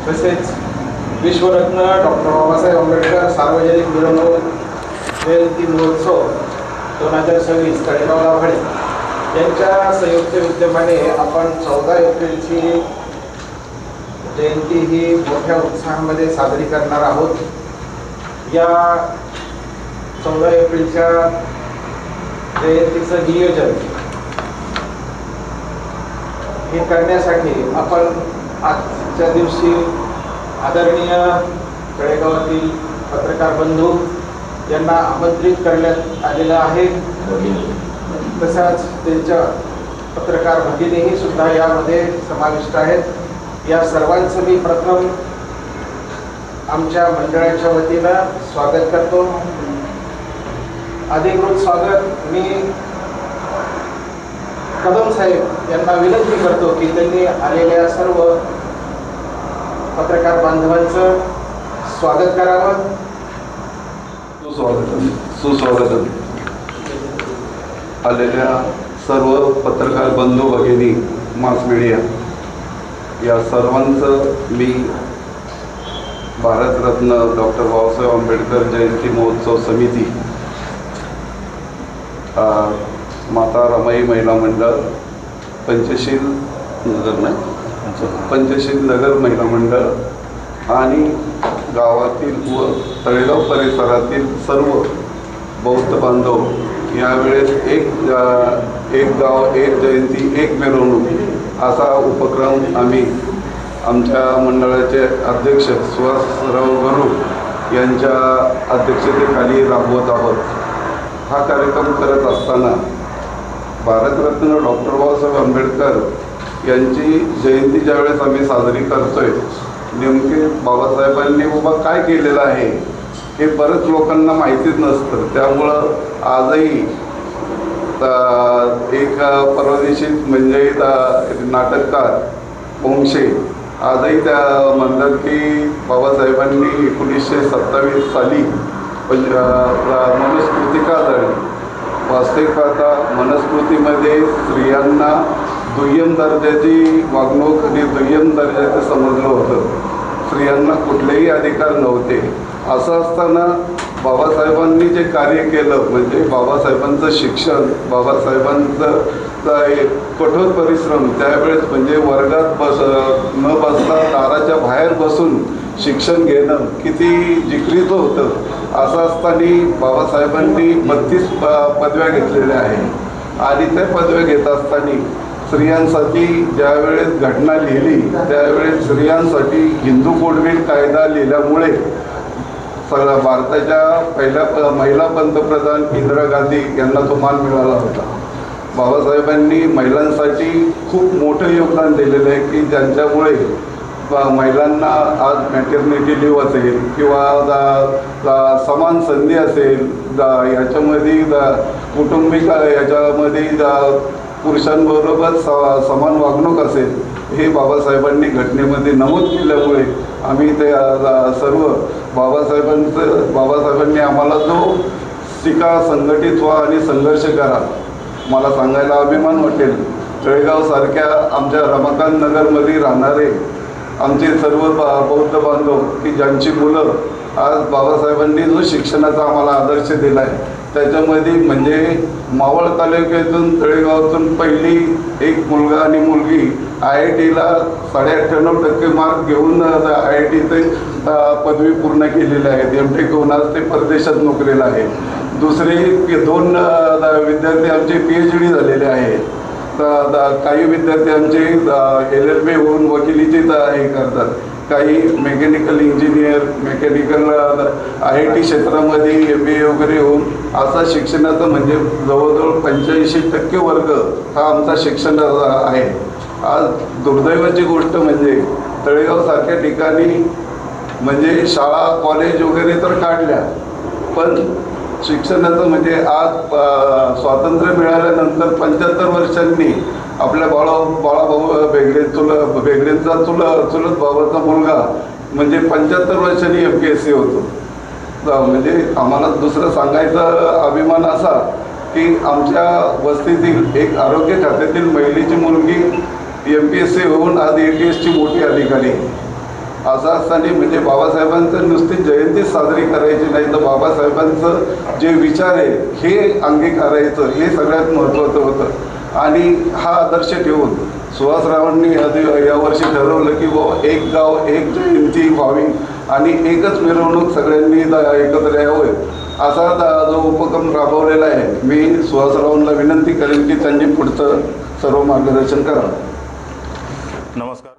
तसेच विश्वरत्न डॉक्टर बाबासाहेब आंबेडकर सार्वजनिक मिरवणूक जयंती महोत्सव 2026 तळेगाव लाभाडे यांच्या संयुक्त विद्यमाने आपण 14 एप्रिलची जयंती ही मोठ्या उत्साहामध्ये साजरी करणार आहोत। या 14 एप्रिलच्या जयंतीचं नियोजन हे करण्यासाठी आपण आजच्या दिवशी आदरणीय तळेगावातील पत्रकार बंधू यांना आमंत्रित करण्यात आलेलं आहे। तसंच त्यांच्या पत्रकार भगिनीही सुद्धा यामध्ये समाविष्ट आहेत। या सर्वांचं मी प्रथम आमच्या मंडळाच्या वतीनं स्वागत करतो। अधिकृत स्वागत मी कदम साहेब यांना विनंती करतो की त्यांनी आलेल्या सर्व पत्रकार बांधवांचं स्वागत करावं। सुस्वागतम आलेल्या सर्व पत्रकार बंधू भगिनी, मास मीडिया या सर्वांचं मी भारतरत्न डॉक्टर बाबासाहेब आंबेडकर जयंती महोत्सव समिती, माता रमाई महिला मंडळ, पंचशील नगर महिला मंडळ आणि गावातील व तळेगाव परिसरातील सर्व बौद्ध बांधव यावेळेस एक गाव एक जयंती एक मिरवणूक असा उपक्रम आम्ही आमच्या मंडळाचे अध्यक्ष सुहासराव गरू यांच्या अध्यक्षतेखाली राबवत आहोत। हा कार्यक्रम करत असताना भारतरत्न डॉक्टर बाबासाहेब आंबेडकर यांची जयंती ज्यावेळेस आम्ही साजरी करतोय, नेमके बाबासाहेबांनी बाबा काय केलेलं आहे हे बरेच लोकांना माहितीच नसतं। त्यामुळं आजही एक परदेशी म्हणजे नाटककार पोंक्षे आजही त्या म्हणतात की बाबासाहेबांनी 1927 साली मनुस्मृतिका दळली। वास्तविक पाहता मनुस्मृतीमध्ये स्त्रियांना दुय्यम दर्जाची वागणूक आणि दुय्यम दर्जाचं समजलं होतं। स्त्रियांना कुठलेही अधिकार नव्हते। असं असताना बाबासाहेबांनी जे कार्य केलं म्हणजे बाबासाहेबांचं शिक्षण, बाबासाहेबांचं कठोर परिश्रम, त्यावेळेस म्हणजे वर्गात न बसता दाराच्या बाहेर बसून शिक्षण घेणं किती जिक्रीचं होतं। असं असताना बाबासाहेबांनी 32 पदव्या घेतलेल्या आहेत आणि त्या पदव्या घेत असताना स्त्रियांसाठी ज्यावेळेस घटना लिहिली त्यावेळेस स्त्रियांसाठी हिंदू कोडविल कायदा लिहिल्यामुळे सगळ्या भारताच्या पहिल्या महिला पंतप्रधान इंदिरा गांधी यांना तो मान मिळाला होता। बाबासाहेबांनी महिलांसाठी खूप मोठं योगदान दिलेलं आहे की ज्यांच्यामुळे महिलांना आज मॅटर्निटी लिव्ह असेल किंवा समान संधी असेल, याच्यामध्ये कौटुंबिक याच्यामध्ये पुरुषांबरोबर समान वागणूक असेल, हे बाबासाहेबांनी घटनेमध्ये नमूद केल्यामुळे आम्ही ते सर्व बाबासाहेबांनी आम्हाला जो शिका, संघटित व्हा आणि संघर्ष करा, मला सांगायला अभिमान वाटेल। तळेगावसारख्या आमच्या रमाकांत नगरमध्ये राहणारे आमचे सर्व बौद्ध बांधव की ज्यांची मुलं आज बाबासाहेबांनी जो शिक्षणाचा आम्हाला आदर्श दिला आहे त्याच्यामध्ये म्हणजे मावळ तालुक्यातून तळेगावातून पहिली एक मुलगा आणि मुलगी IITला 98% मार्क घेऊन IIT पदवी पूर्ण केलेली आहेत। M.Tech होऊन आज ते परदेशात नोकरीला आहे। दुसरे 2 विद्यार्थी आमचे PhD झालेले आहेत। काही विद्यार्थी आमचे LLB होऊन वकिलीची हे करतात, काही मेकॅनिकल इंजिनियर, मेकॅनिकल IIT क्षेत्रामध्ये MBA वगैरे होऊन असा शिक्षणाचं म्हणजे जवळजवळ 85% वर्ग हा आमचा शिक्षण आहे। आज दुर्दैवाची गोष्ट म्हणजे तळेगावसारख्या ठिकाणी म्हणजे शाळा कॉलेज वगैरे तर काढल्या, पण शिक्षणाचं म्हणजे आज स्वातंत्र्य मिळाल्यानंतर 75 वर्षांनी आपल्या बाळाभाऊ बेगडेंचा चुलत भावाचा मुलगा म्हणजे 75 वर्षांनी MPSC होतो। म्हणजे आम्हाला दुसरं सांगायचा अभिमान असा की आमच्या वस्तीतील एक आरोग्य खात्यातील महिलेची मुलगी MPSC होऊन आज ATSची मोठी अधिकारी आहे। असं असताना म्हणजे बाबासाहेबांचं नुसती जयंती साजरी करायची नाही, तर बाबासाहेबांचं जे विचार आहे हे अंगीकारायचं हे सगळ्यात महत्त्वाचं होतं. आणि हा आदर्श ठेवून सुहासरावांनी यावर्षी ठरवलं की एक गाव एक जयंती व्हावी आणि एकच मिरवणूक सगळ्यांनी एकत्र यावं, असा जो उपक्रम राबवलेला आहे. मी सुहासरावांना विनंती करेन की त्यांनी पुढचं सर्व मार्गदर्शन करावं. नमस्कार.